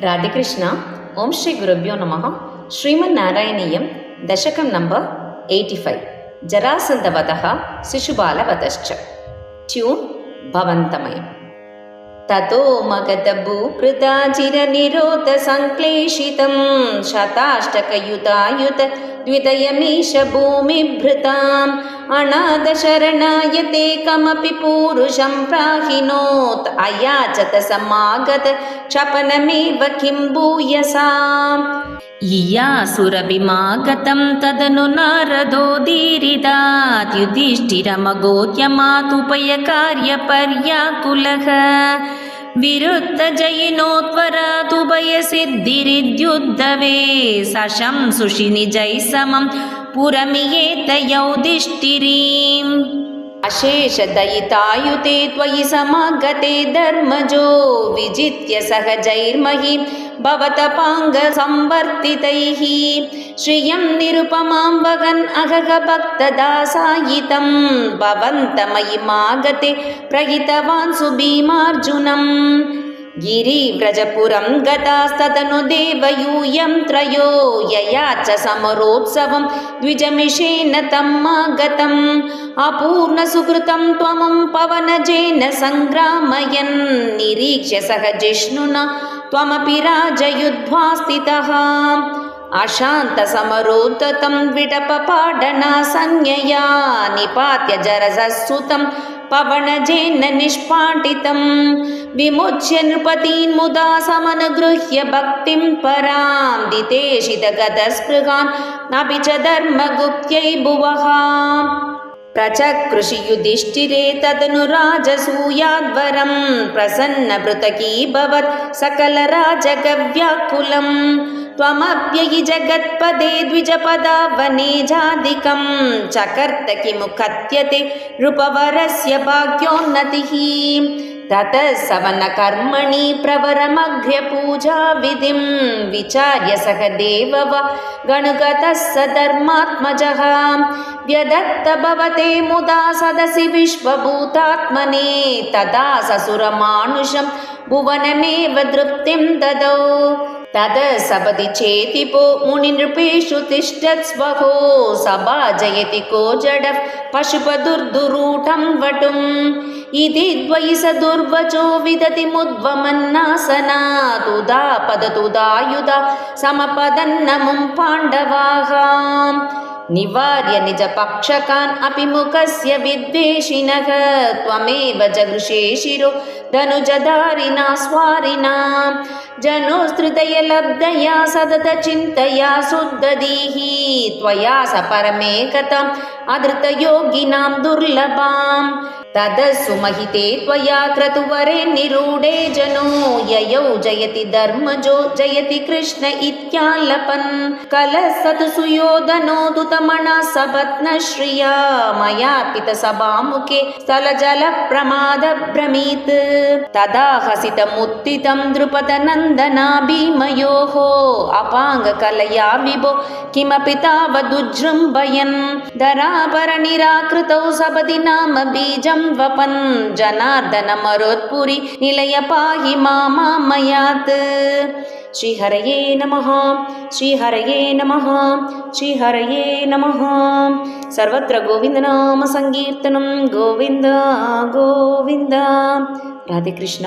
రాధేకృష్ణ. ఓం శ్రీ గురుభ్యో నమః. శ్రీమన్నారాయణీయం దశకం నంబర్ 85. జరాసంధవధః శిశుపాలవధశ్చ. ట్యూన్ భవంతమయం. తతో మగధభూభృతా చిరనిరోధ సంక్లేషితం శతాష్టకయుతాయుత ద్వితయమీశ భూమిభృతాం అనాథశరణాయతే కమపి పూరుషం ప్రాహినోత్ అయాచత సమాగత క్షపణమేవ కిం భూయసాం. ఇయాసురభిమాగతం తదను నారదోదీరిదాత్ యుధిష్ఠిరమగోత్యమాతుపయకార్యపర్యాకులః విరుద్ధజయినోత్వరాతుభయసిద్ధిరిద్యుద్ధవే సశంసుషి నిజై సమం పురమియేత యౌధిష్ఠిరీం. అశేషదయితాయుతే త్వయి సమాగతే ధర్మజో విజిత్య సహజైర్మహీం భవతపాంగ సంవర్తితైః శ్రియం నిరుపమాం వగన్ అహగ భక్తదాసాయితం భవంతమయిమాగతే ప్రహితవాన్ సుభీమార్జునం. గిరివ్రజపురం గతాస్తదను దేవయూయం త్రయో యయాచ సమరోత్సవం ద్విజమిషేణ తమ్మాగతం అపూర్ణ సుకృతం త్వమం పవనజేన సంగ్రామయన్ నిరీక్ష్య సహ జిష్ణునా త్వమపి రాజయుధ్వా స్థితః. అశాంత సమరోద్ధతం విటపపాడనా సంజ్ఞయా నిపాత్య జరససుతం పవనజేన నిష్పాటితం విముచ్య నృపతీన్ ముదా సమనుగృహ్య భక్తిం పరాం దితేషిత గతస్పృహాన్ అపి చ ధర్మగుప్త్యై భువః. ప్రచకృషి యుధిష్ఠిరే తదను రాజసూయాద్వరం ప్రసన్నభృతకీభవత్ సకలరాజగవ్యాకులం త్వమప్యయి జగత్పదే ద్విజపదావనేజాదికం చకర్త కిము కథ్యతే నృపవరస్య భాగ్యోన్నతిః. తతః సవనకర్మణి ప్రవరమగ్ర్యపూజా విధిం విచార్య సహ దేవవ గణగతః స ధర్మాత్మజః వ్యదత్త భవతే ముదా సదసి విశ్వభూతాత్మనే తదా ససురమానుషం భువనమేవ దృప్తిం దదౌ. తతః సపది చేతిపో మునినృపేషు తిష్టత్ స్వహో సభా జయతి కో జడః పశుపదుర్దురూఢం వటుం ఇతి ద్వయి స దుర్వచో విదతి ముద్వమన్నాసనాత్ ఉదాపదతుదాయుధ సమపదన్నముం పాండవాః నివార్య నిజ పక్షకాన్ అపి ముఖస్య విద్వేషిణః త్వమేవ జగృషే శిరో ధనుజధారిణా స్వారిణా జనోస్త్రితయ లబ్ధయా సదత చింతయా శుద్ధదీః త్వయా స పరమేకతాం అధృతయోగినాం దుర్లభాం. తదస్సు మహితే త్వయా క్రతువరే నిరూఢే జనో యయౌ జయతి ధర్మజో జయతి కృష్ణ ఇత్యాలపన్ కలసతు సుయోధనోదుతమణా సపత్న శ్రియా మయా పిత సభాముఖే స్థలజల ప్రమాద భ్రమీత్. తదా హసితముత్థితం ద్రుపద నందనా భీమయోః అపాంగ కలయా విభో కిమపి తావదుజృంభయన్ ధరాపర నిరాకృతౌ సపది నామ బీజం వపన్ జనార్దన మరోత్పురి నిలయ పాహి మామయాత్. శ్రీహరయే నమః శ్రీహరయే నమః శ్రీహరయే నమః. సర్వత్ర గోవిందనామ సంకీర్తనం గోవింద గోవింద. రాధేకృష్ణ.